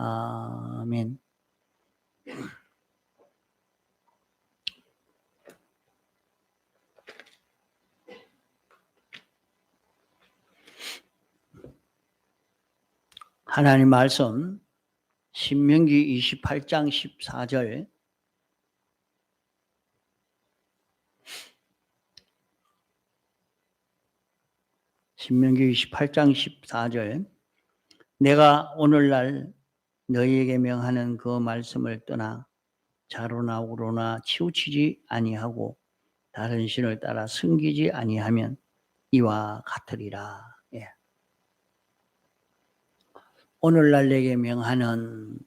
아멘. 하나님 말씀 신명기 28장 14절 신명기 28장 14절 내가 오늘날 너희에게 명하는 그 말씀을 떠나 좌로나 우로나 치우치지 아니하고 다른 신을 따라 섬기지 아니하면 이와 같으리라. 예. 오늘날 내게 명하는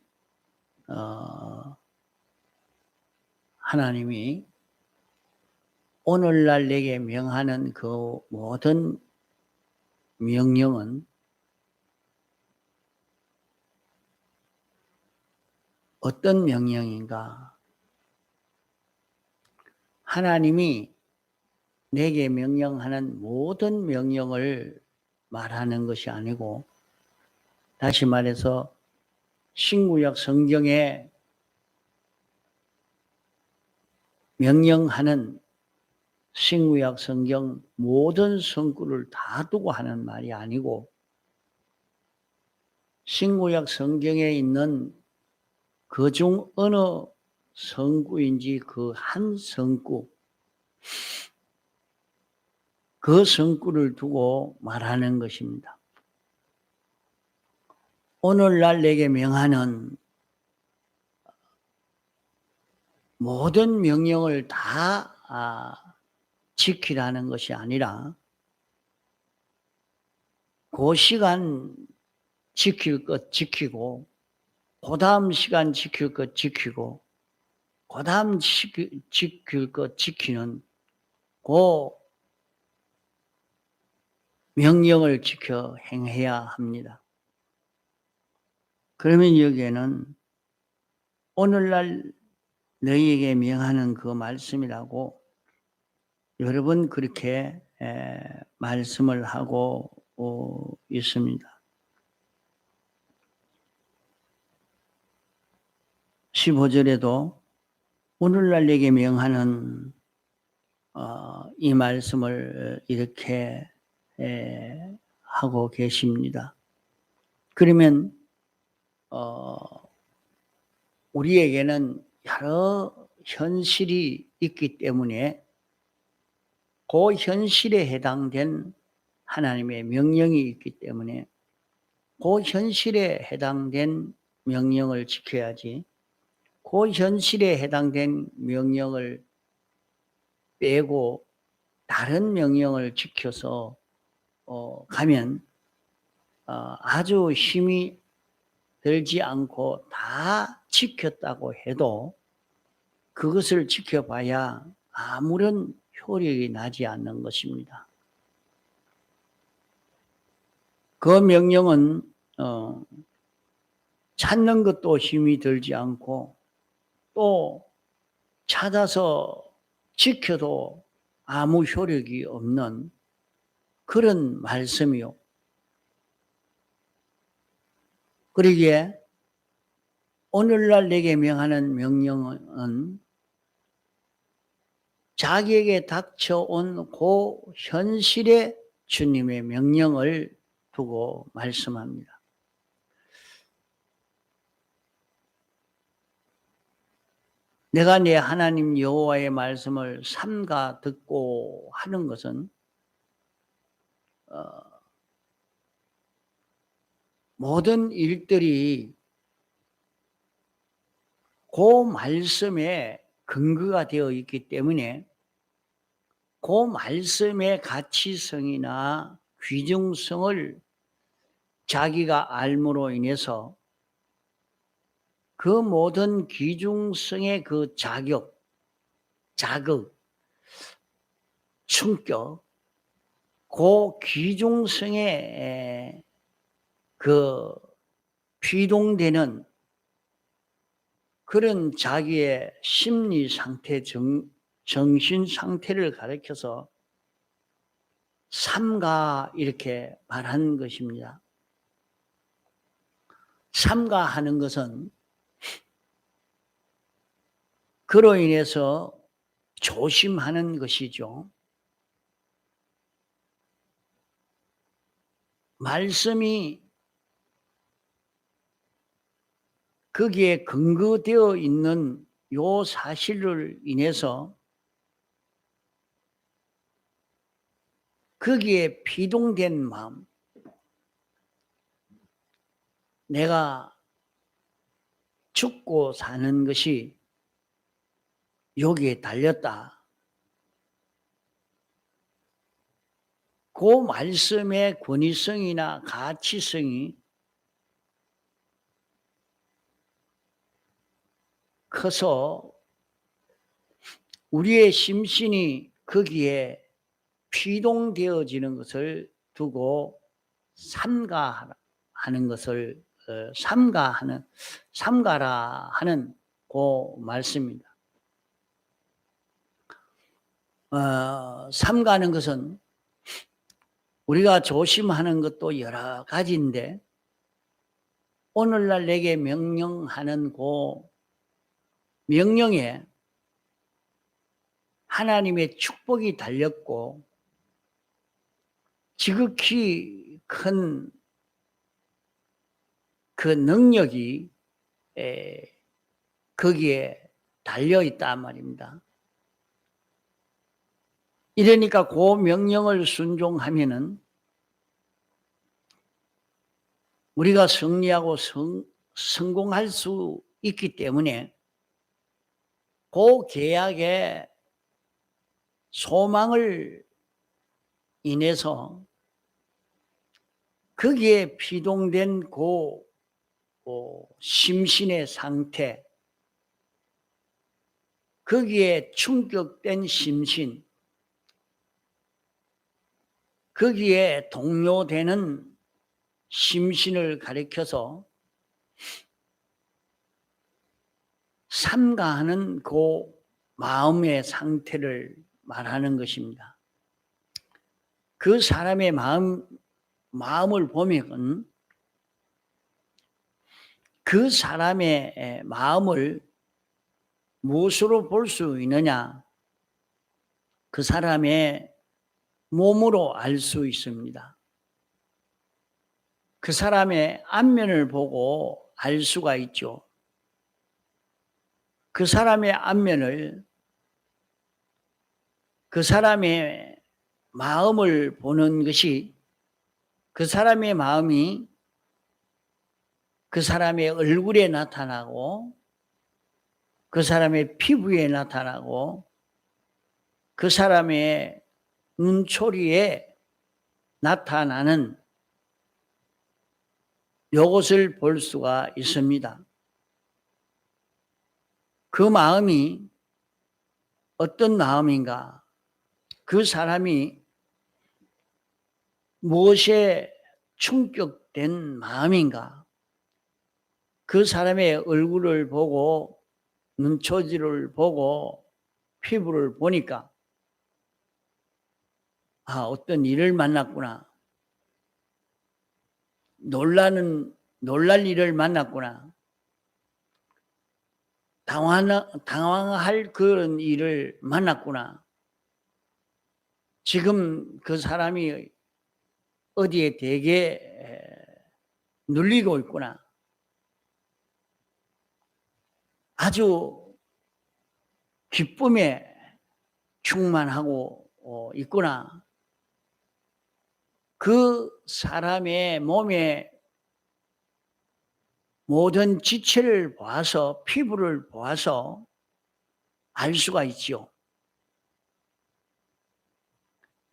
하나님이 오늘날 내게 명하는 그 모든 명령은 어떤 명령인가? 하나님이 내게 명령하는 모든 명령을 말하는 것이 아니고, 다시 말해서 신구약 성경에 명령하는 신구약 성경 모든 성구를 다 두고 하는 말이 아니고, 신구약 성경에 있는 그중 어느 성구인지 그 한 성구, 그 성구를 두고 말하는 것입니다. 오늘날 내게 명하는 모든 명령을 다 지키라는 것이 아니라 그 시간 지킬 것 지키고, 그 다음 시간 지킬 것 지키고, 그 다음 지킬 것 지키는 그 명령을 지켜 행해야 합니다. 그러면 여기에는 오늘날 너희에게 명하는 그 말씀이라고 여러 번 그렇게 말씀을 하고 있습니다. 15절에도 오늘날 내게 명하는 이 말씀을 이렇게 하고 계십니다. 그러면 우리에게는 여러 현실이 있기 때문에 그 현실에 해당된 하나님의 명령이 있기 때문에 그 현실에 해당된 명령을 지켜야지, 그 현실에 해당된 명령을 빼고 다른 명령을 지켜서 가면 아주 힘이 들지 않고 다 지켰다고 해도 그것을 지켜봐야 아무런 효력이 나지 않는 것입니다. 그 명령은 찾는 것도 힘이 들지 않고 또 찾아서 지켜도 아무 효력이 없는 그런 말씀이요. 그러기에 오늘날 내게 명하는 명령은 자기에게 닥쳐온 그 현실의 주님의 명령을 두고 말씀합니다. 내가 내 하나님 여호와의 말씀을 삼가 듣고 하는 것은 모든 일들이 그 말씀에 근거가 되어 있기 때문에 그 말씀의 가치성이나 귀중성을 자기가 알므로 인해서 그 모든 귀중성의 그 자극, 충격, 그 귀중성에 그 피동되는 그런 자기의 심리 상태, 정신 상태를 가리켜서 삼가 이렇게 말하는 것입니다. 삼가하는 것은 그로 인해서 조심하는 것이죠. 말씀이 거기에 근거되어 있는 요 사실을 인해서 거기에 피동된 마음, 내가 죽고 사는 것이 여기에 달렸다. 그 말씀의 권위성이나 가치성이 커서 우리의 심신이 거기에 피동되어지는 것을 두고 삼가하는 것을 삼가라 하는 그 말씀입니다. 삼가는 것은 우리가 조심하는 것도 여러 가지인데 오늘날 내게 명령하는 그 명령에 하나님의 축복이 달렸고 지극히 큰 그 능력이 거기에 달려있단 말입니다. 이러니까 그 명령을 순종하면은 우리가 승리하고 성공할 수 있기 때문에 그 계약의 소망을 인해서 거기에 피동된 그 심신의 상태, 거기에 충격된 심신, 거기에 동요되는 심신을 가리켜서 삼가하는 그 마음의 상태를 말하는 것입니다. 그 사람의 마음을 보면 그 사람의 마음을 무엇으로 볼 수 있느냐? 그 사람의 몸으로 알 수 있습니다. 그 사람의 안면을 보고 알 수가 있죠. 그 사람의 안면을, 그 사람의 마음을 보는 것이 그 사람의 마음이 그 사람의 얼굴에 나타나고 그 사람의 피부에 나타나고 그 사람의 눈초리에 나타나는 이것을 볼 수가 있습니다. 그 마음이 어떤 마음인가? 그 사람이 무엇에 충격된 마음인가? 그 사람의 얼굴을 보고 눈초지를 보고 피부를 보니까 어떤 일을 만났구나. 놀랄 일을 만났구나. 당황할 그런 일을 만났구나. 지금 그 사람이 어디에 되게 눌리고 있구나. 아주 기쁨에 충만하고 있구나. 그 사람의 몸에 모든 지체를 보아서 피부를 보아서 알 수가 있죠.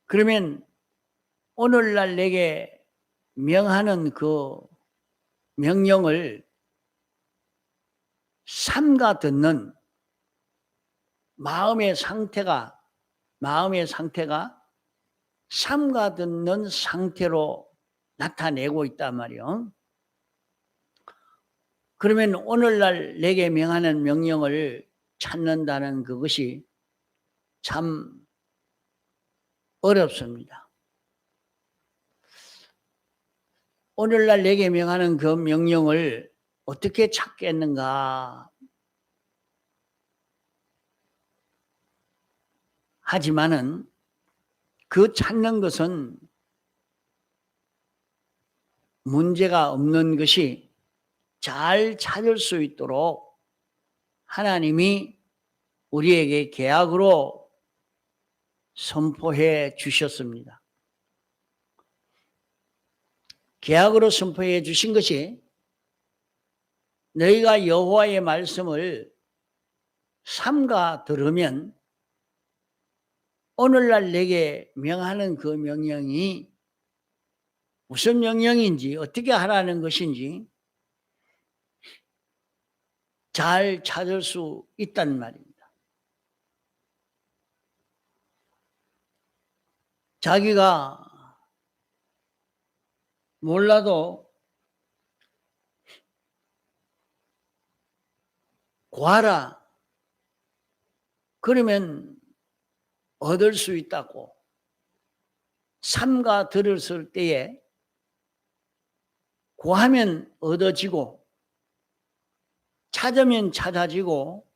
그러면 오늘날 내게 명하는 그 명령을 삼가 듣는 마음의 상태가 삼가 듣는 상태로 나타내고 있단 말이요. 그러면 오늘날 내게 명하는 명령을 찾는다는 그것이 참 어렵습니다. 오늘날 내게 명하는 그 명령을 어떻게 찾겠는가? 하지만은 그 찾는 것은 문제가 없는 것이 잘 찾을 수 있도록 하나님이 우리에게 계약으로 선포해 주셨습니다. 계약으로 선포해 주신 것이 너희가 여호와의 말씀을 삼가 들으면 오늘날 내게 명하는 그 명령이 무슨 명령인지 어떻게 하라는 것인지 잘 찾을 수 있단 말입니다. 자기가 몰라도 구하라 그러면 얻을 수 있다고 삼가 들었을 때에 구하면 얻어지고 찾으면 찾아지고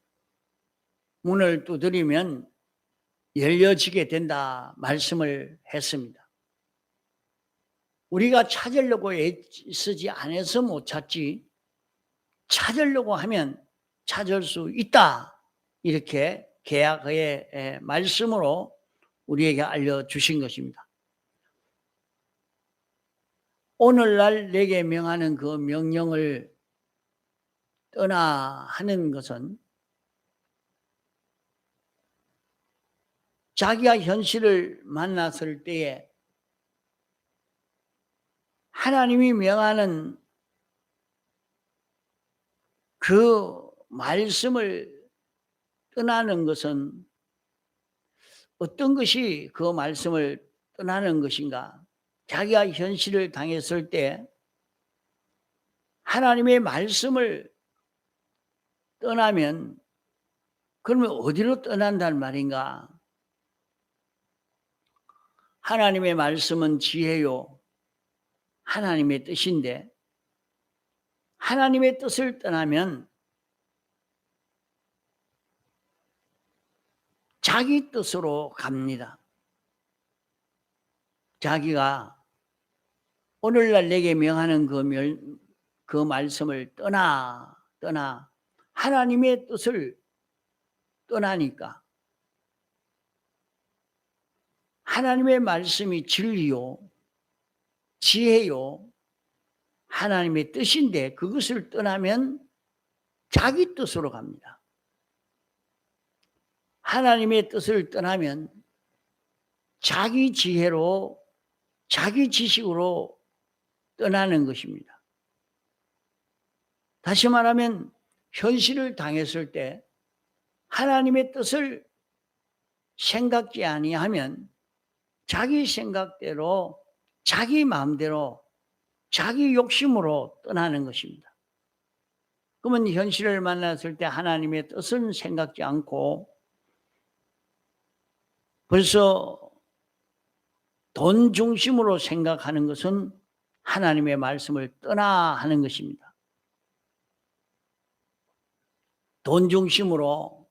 문을 두드리면 열려지게 된다 말씀을 했습니다. 우리가 찾으려고 애쓰지 않아서 못 찾지 찾으려고 하면 찾을 수 있다 이렇게 계약의 말씀으로 우리에게 알려주신 것입니다. 오늘날 내게 명하는 그 명령을 떠나 하는 것은 자기가 현실을 만났을 때에 하나님이 명하는 그 말씀을 떠나는 것은 어떤 것이 그 말씀을 떠나는 것인가? 자기가 현실을 당했을 때 하나님의 말씀을 떠나면 그러면 어디로 떠난단 말인가? 하나님의 말씀은 지혜요. 하나님의 뜻인데 하나님의 뜻을 떠나면 자기 뜻으로 갑니다. 자기가 오늘날 내게 명하는 그 말씀을 떠나 하나님의 뜻을 떠나니까 하나님의 말씀이 진리요, 지혜요, 하나님의 뜻인데 그것을 떠나면 자기 뜻으로 갑니다. 하나님의 뜻을 떠나면 자기 지혜로, 자기 지식으로 떠나는 것입니다. 다시 말하면 현실을 당했을 때 하나님의 뜻을 생각지 아니하면 자기 생각대로, 자기 마음대로, 자기 욕심으로 떠나는 것입니다. 그러면 현실을 만났을 때 하나님의 뜻은 생각지 않고 벌써 돈 중심으로 생각하는 것은 하나님의 말씀을 떠나 하는 것입니다. 돈 중심으로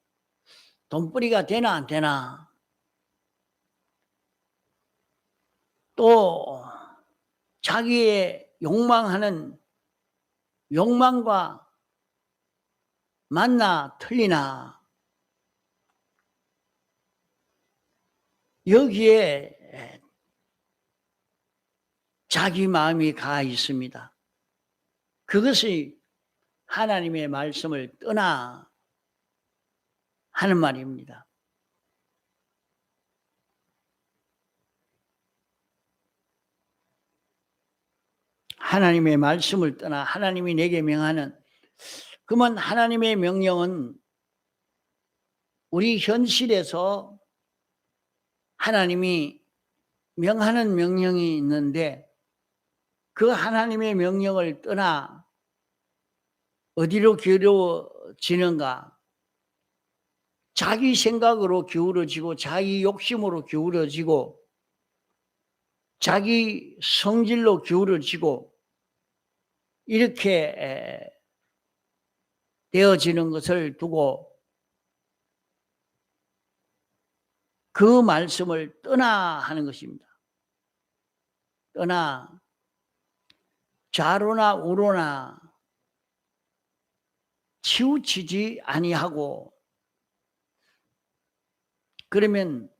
돈벌이가 되나 안 되나 또 자기의 욕망하는 욕망과 맞나 틀리나 여기에 자기 마음이 가 있습니다. 그것이 하나님의 말씀을 떠나 하는 말입니다. 하나님의 말씀을 떠나 하나님이 내게 명하는 그러면 하나님의 명령은 우리 현실에서 하나님이 명하는 명령이 있는데 그 하나님의 명령을 떠나 어디로 기울어지는가? 자기 생각으로 기울어지고 자기 욕심으로 기울어지고 자기 성질로 기울어지고 이렇게 되어지는 것을 두고 그 말씀을 떠나 하는 것입니다. 떠나 좌로나 우로나 치우치지 아니하고, 그러면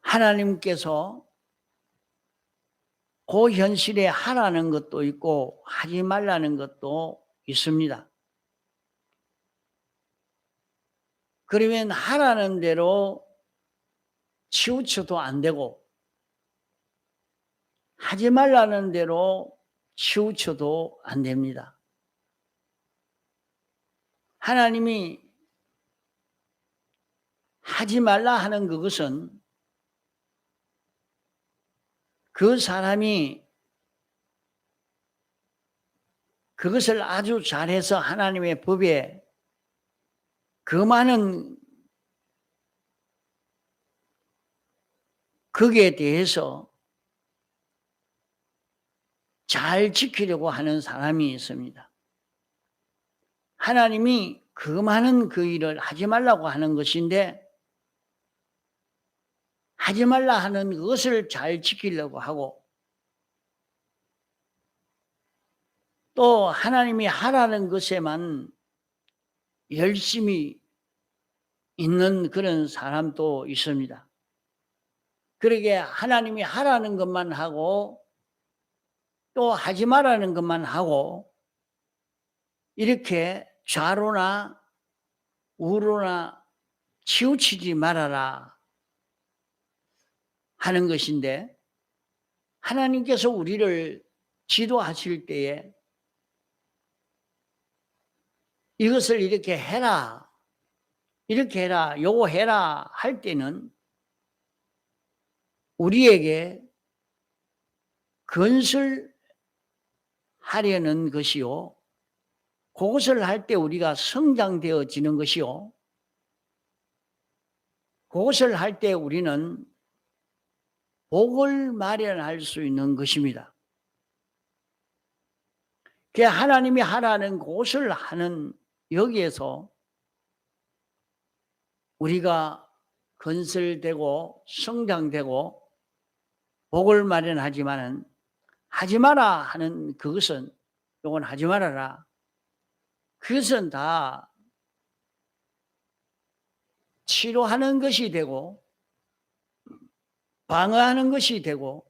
하나님께서 그 현실에 하라는 것도 있고 하지 말라는 것도 있습니다. 그러면 하라는 대로 치우쳐도 안 되고 하지 말라는 대로 치우쳐도 안 됩니다. 하나님이 하지 말라 하는 그것은 그 사람이 그것을 아주 잘해서 하나님의 법에 그 많은 거기에 대해서 잘 지키려고 하는 사람이 있습니다. 하나님이 그 많은 그 일을 하지 말라고 하는 것인데 하지 말라 하는 그것을 잘 지키려고 하고, 또 하나님이 하라는 것에만 열심히 있는 그런 사람도 있습니다. 그러게 하나님이 하라는 것만 하고 또 하지 말라는 것만 하고 이렇게 좌로나 우로나 치우치지 말아라 하는 것인데, 하나님께서 우리를 지도하실 때에 이것을 이렇게 해라, 이렇게 해라, 요거 해라 할 때는 우리에게 건설하려는 것이요, 그것을 할 때 우리가 성장되어지는 것이요, 그것을 할 때 우리는 복을 마련할 수 있는 것입니다. 그 하나님이 하라는 그것을 하는 여기에서 우리가 건설되고 성장되고 복을 마련하지만은 하지 마라 하는 그것은, 요건 하지 말아라, 그것은 다 치료하는 것이 되고 방어하는 것이 되고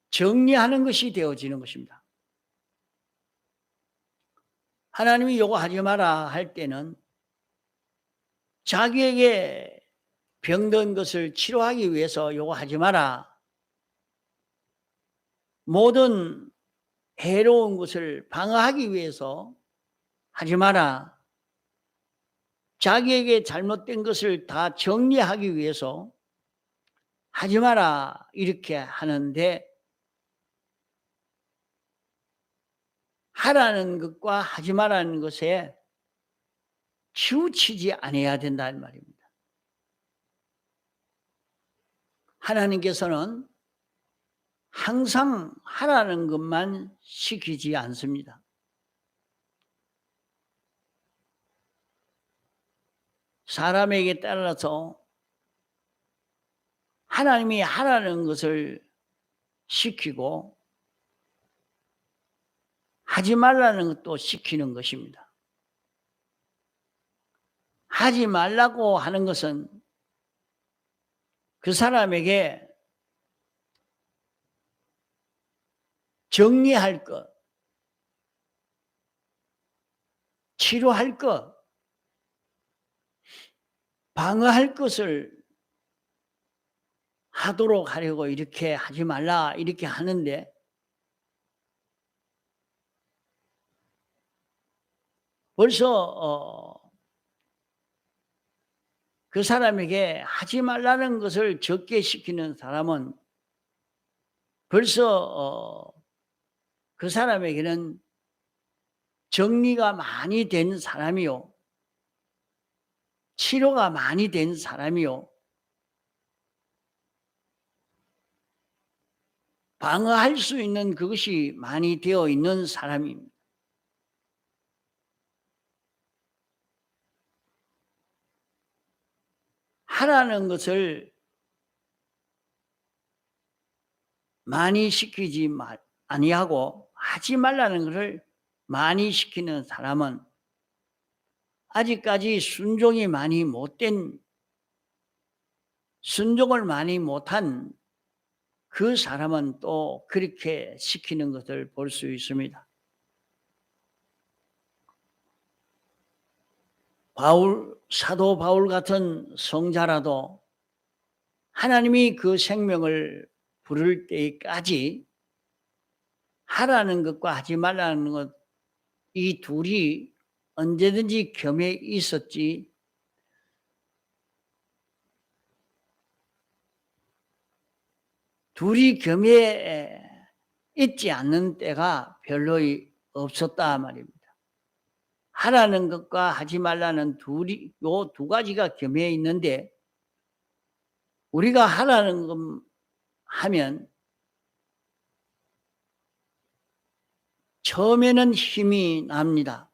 정리하는 것이 되어지는 것입니다. 하나님이 요거 하지 마라 할 때는 자기에게 병든 것을 치료하기 위해서 요거 하지 마라, 모든 해로운 것을 방어하기 위해서 하지 마라, 자기에게 잘못된 것을 다 정리하기 위해서 하지 마라 이렇게 하는데, 하라는 것과 하지 말라는 것에 치우치지 않아야 된다는 말입니다. 하나님께서는 항상 하라는 것만 시키지 않습니다. 사람에게 따라서 하나님이 하라는 것을 시키고 하지 말라는 것도 시키는 것입니다. 하지 말라고 하는 것은 그 사람에게 정리할 것, 치료할 것, 방어할 것을 하도록 하려고 이렇게 하지 말라 이렇게 하는데, 벌써 그 사람에게 하지 말라는 것을 적게 시키는 사람은 벌써 그 사람에게는 정리가 많이 된 사람이요, 치료가 많이 된 사람이요, 방어할 수 있는 그것이 많이 되어 있는 사람입니다. 하라는 것을 많이 시키지 아니하고 하지 말라는 것을 많이 시키는 사람은 아직까지 순종을 많이 못한 그 사람은 또 그렇게 시키는 것을 볼 수 있습니다. 사도 바울 같은 성자라도 하나님이 그 생명을 부를 때까지 하라는 것과 하지 말라는 것, 이 둘이 언제든지 겸해 있었지, 둘이 겸해 있지 않는 때가 별로 없었다 말입니다. 하라는 것과 하지 말라는 요 두 가지가 겸해 있는데, 우리가 하라는 것 하면 처음에는 힘이 납니다.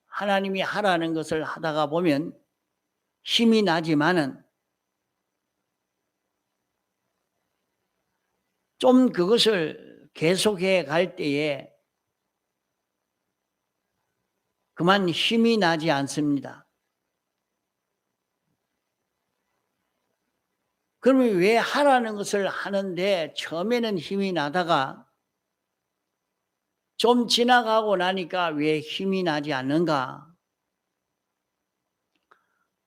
하나님이 하라는 것을 하다가 보면 힘이 나지만은 좀 그것을 계속해 갈 때에 그만 힘이 나지 않습니다. 그러면 왜 하라는 것을 하는데 처음에는 힘이 나다가 좀 지나가고 나니까 왜 힘이 나지 않는가?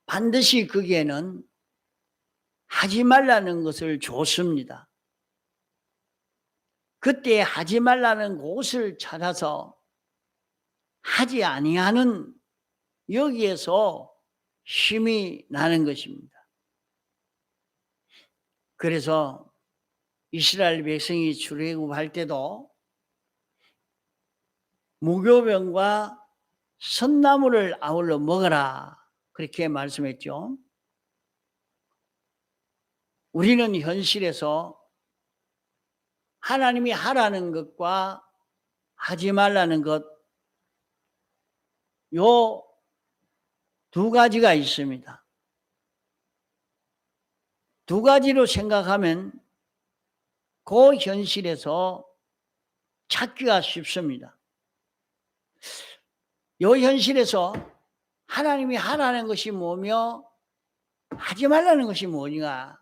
반드시 거기에는 하지 말라는 것을 줬습니다. 그때 하지 말라는 곳을 찾아서 하지 아니하는, 여기에서 힘이 나는 것입니다. 그래서 이스라엘 백성이 출애굽할 때도 무교병과 선나무를 아울러 먹어라, 그렇게 말씀했죠. 우리는 현실에서 하나님이 하라는 것과 하지 말라는 것, 요 두 가지가 있습니다. 두 가지로 생각하면 그 현실에서 찾기가 쉽습니다. 요 현실에서 하나님이 하라는 것이 뭐며 하지 말라는 것이 뭐냐,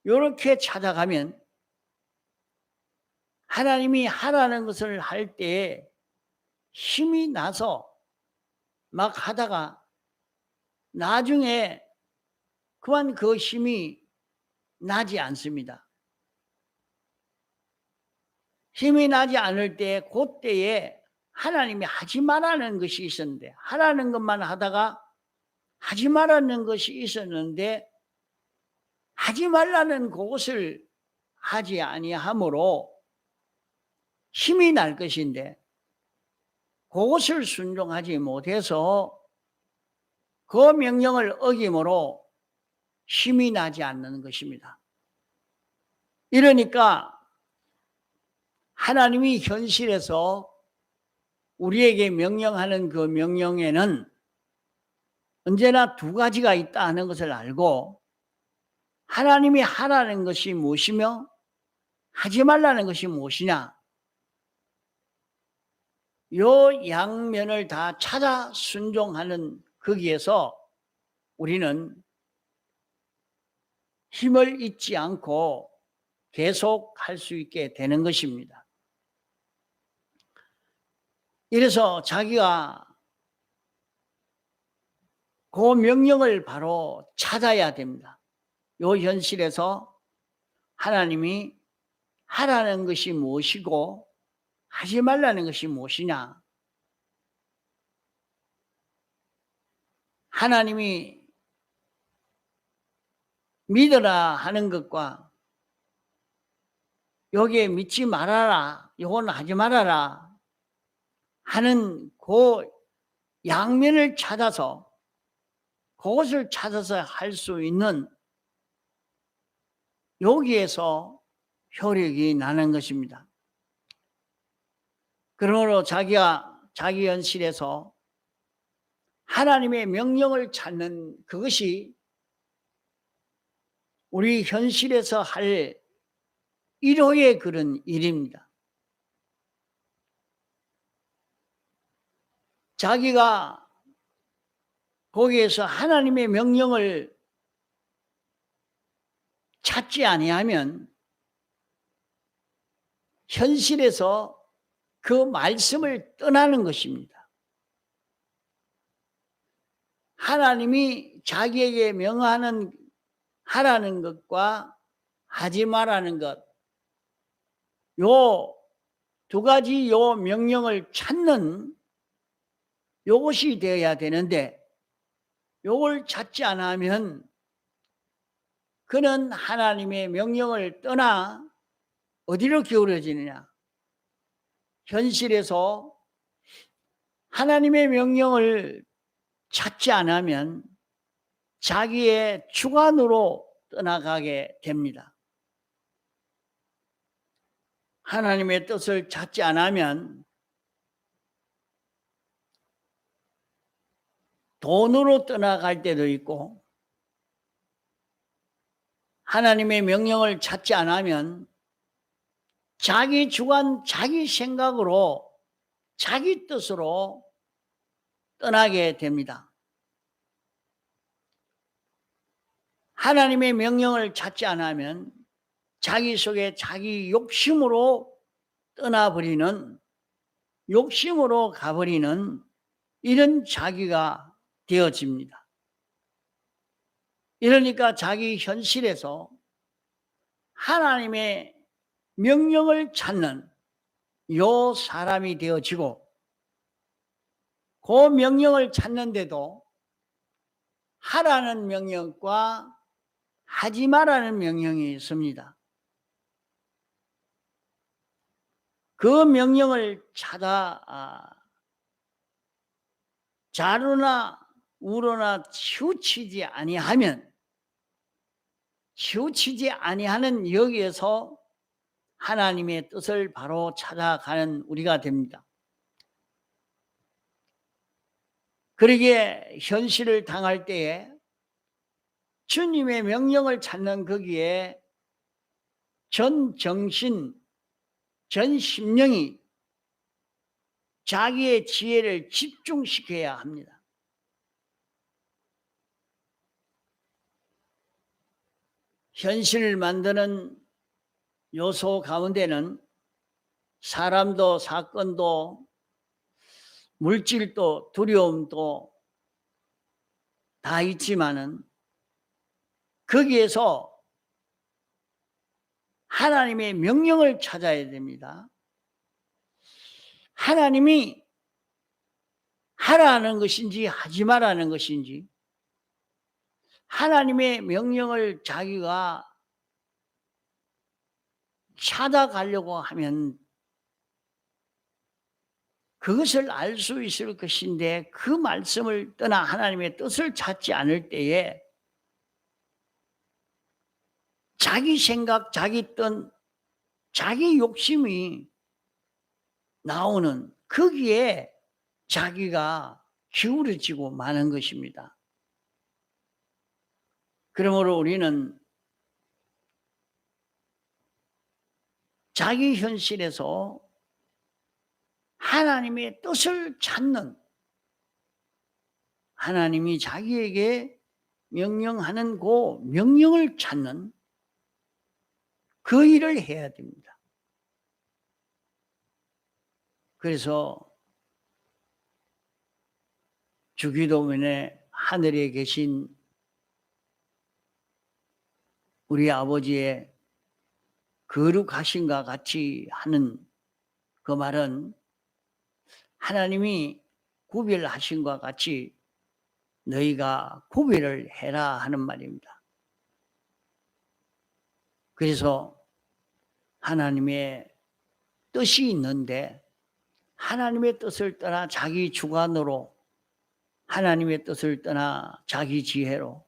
요렇게 찾아가면 하나님이 하라는 것을 할 때 힘이 나서 막 하다가 나중에 그만 그 힘이 나지 않습니다. 힘이 나지 않을 때, 그때에 하나님이 하지 말라는 것이 있었는데, 하라는 것만 하다가 하지 말라는 것이 있었는데, 하지 말라는 그것을 하지 아니함으로 힘이 날 것인데, 그것을 순종하지 못해서 그 명령을 어김으로 힘이 나지 않는 것입니다. 이러니까 하나님이 현실에서 우리에게 명령하는 그 명령에는 언제나 두 가지가 있다는 것을 알고, 하나님이 하라는 것이 무엇이며 하지 말라는 것이 무엇이냐, 요 양면을 다 찾아 순종하는 거기에서 우리는 힘을 잊지 않고 계속 할 수 있게 되는 것입니다. 이래서 자기가 그 명령을 바로 찾아야 됩니다. 요 현실에서 하나님이 하라는 것이 무엇이고 하지 말라는 것이 무엇이냐, 하나님이 믿어라 하는 것과 여기에 믿지 말아라, 요건 하지 말아라 하는 그 양면을 찾아서, 그것을 찾아서 할 수 있는, 여기에서 효력이 나는 것입니다. 그러므로 자기가 자기 현실에서 하나님의 명령을 찾는 그것이 우리 현실에서 할 1호의 그런 일입니다. 자기가 거기에서 하나님의 명령을 찾지 아니하면 현실에서 그 말씀을 떠나는 것입니다. 하나님이 자기에게 명하는 하라는 것과 하지 말라는 것, 요 두 가지 요 명령을 찾는 요것이 되어야 되는데, 요걸 찾지 않으면 그는 하나님의 명령을 떠나 어디로 기울어지느냐? 현실에서 하나님의 명령을 찾지 않으면 자기의 주관으로 떠나가게 됩니다. 하나님의 뜻을 찾지 않으면 돈으로 떠나갈 때도 있고, 하나님의 명령을 찾지 않으면 자기 주관, 자기 생각으로, 자기 뜻으로 떠나게 됩니다. 하나님의 명령을 찾지 않으면 자기 속에 자기 욕심으로 떠나버리는, 욕심으로 가버리는 이런 자기가 되어집니다. 이러니까 자기 현실에서 하나님의 명령을 찾는 요 사람이 되어지고, 그 명령을 찾는데도 하라는 명령과 하지 말라는 명령이 있습니다. 그 명령을 찾아 좌로나 우로나 치우치지 아니하면, 치우치지 아니하는 여기에서 하나님의 뜻을 바로 찾아가는 우리가 됩니다. 그러기에 현실을 당할 때에 주님의 명령을 찾는 거기에 전 정신, 전 심령이 자기의 지혜를 집중시켜야 합니다. 현실을 만드는 요소 가운데는 사람도 사건도 물질도 두려움도 다 있지만은 거기에서 하나님의 명령을 찾아야 됩니다. 하나님이 하라는 것인지 하지 말라는 것인지, 하나님의 명령을 자기가 찾아가려고 하면 그것을 알 수 있을 것인데, 그 말씀을 떠나 하나님의 뜻을 찾지 않을 때에 자기 생각, 자기 뜻, 자기 욕심이 나오는 거기에 자기가 기울어지고 마는 것입니다. 그러므로 우리는 자기 현실에서 하나님의 뜻을 찾는, 하나님이 자기에게 명령하는 그 명령을 찾는 그 일을 해야 됩니다. 그래서 주기도문에 하늘에 계신 우리 아버지의 거룩하신과 같이 하는 그 말은 하나님이 구별하신과 같이 너희가 구별을 해라 하는 말입니다. 그래서 하나님의 뜻이 있는데 하나님의 뜻을 떠나 자기 주관으로, 하나님의 뜻을 떠나 자기 지혜로,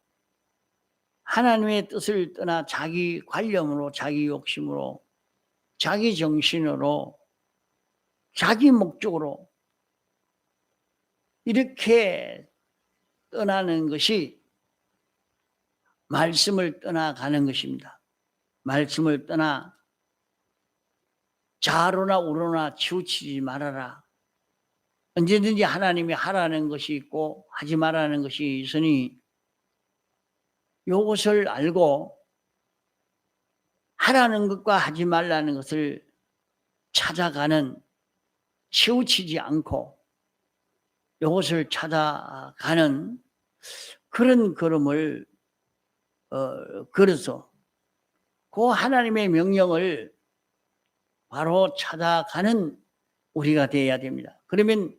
하나님의 뜻을 떠나 자기 관념으로, 자기 욕심으로 자기 정신으로 자기 목적으로 이렇게 떠나는 것이 말씀을 떠나가는 것입니다. 말씀을 떠나 좌로나 우로나 치우치지 말아라. 언제든지 하나님이 하라는 것이 있고 하지 말라는 것이 있으니 이것을 알고 하라는 것과 하지 말라는 것을 찾아가는, 치우치지 않고 이것을 찾아가는 그런 걸음을 걸어서 그 하나님의 명령을 바로 찾아가는 우리가 되어야 됩니다. 그러면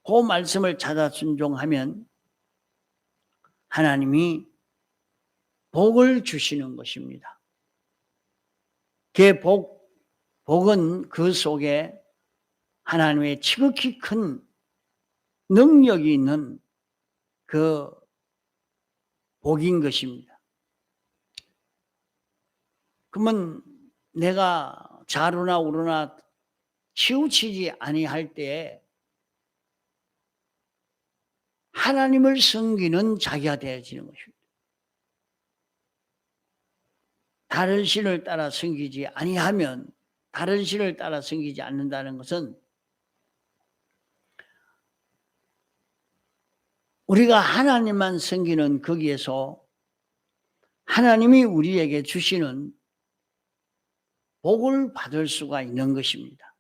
그 말씀을 찾아 순종하면 하나님이 복을 주시는 것입니다. 그 복은 그 속에 하나님의 지극히 큰 능력이 있는 그 복인 것입니다. 그러면 내가 좌로나 우로나 치우치지 아니할 때 하나님을 섬기는 자기가 되어지는 것입니다. 다른 신을 따라 섬기지 아니하면, 다른 신을 따라 섬기지 않는다는 것은 우리가 하나님만 섬기는 거기에서 하나님이 우리에게 주시는 복을 받을 수가 있는 것입니다.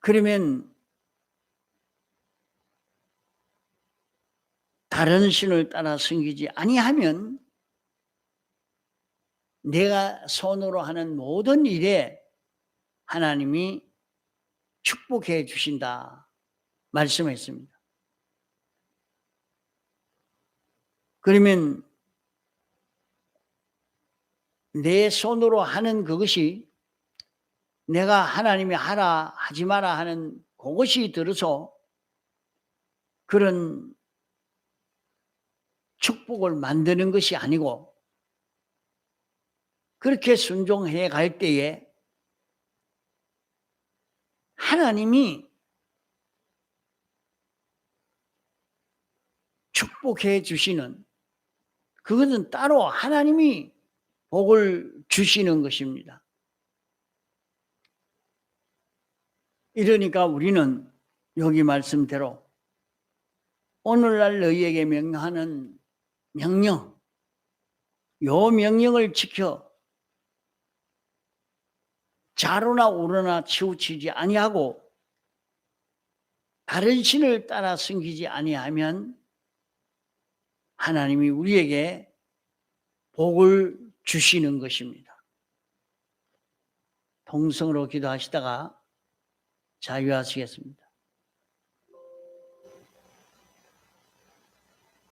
그러면 다른 신을 따라 섬기지 아니하면 내가 손으로 하는 모든 일에 하나님이 축복해 주신다 말씀했습니다. 그러면 내 손으로 하는 그것이 내가 하나님이 하라 하지 마라 하는 그것이 들어서 그런 축복을 만드는 것이 아니고, 그렇게 순종해 갈 때에 하나님이 축복해 주시는, 그것은 따로 하나님이 복을 주시는 것입니다. 이러니까 우리는 여기 말씀대로 오늘날 너희에게 명하는 명령, 요 명령을 지켜 좌로나 우로나 치우치지 아니하고 다른 신을 따라 섬기지 아니하면 하나님이 우리에게 복을 주시는 것입니다. 통성으로 기도하시다가 자유하시겠습니다.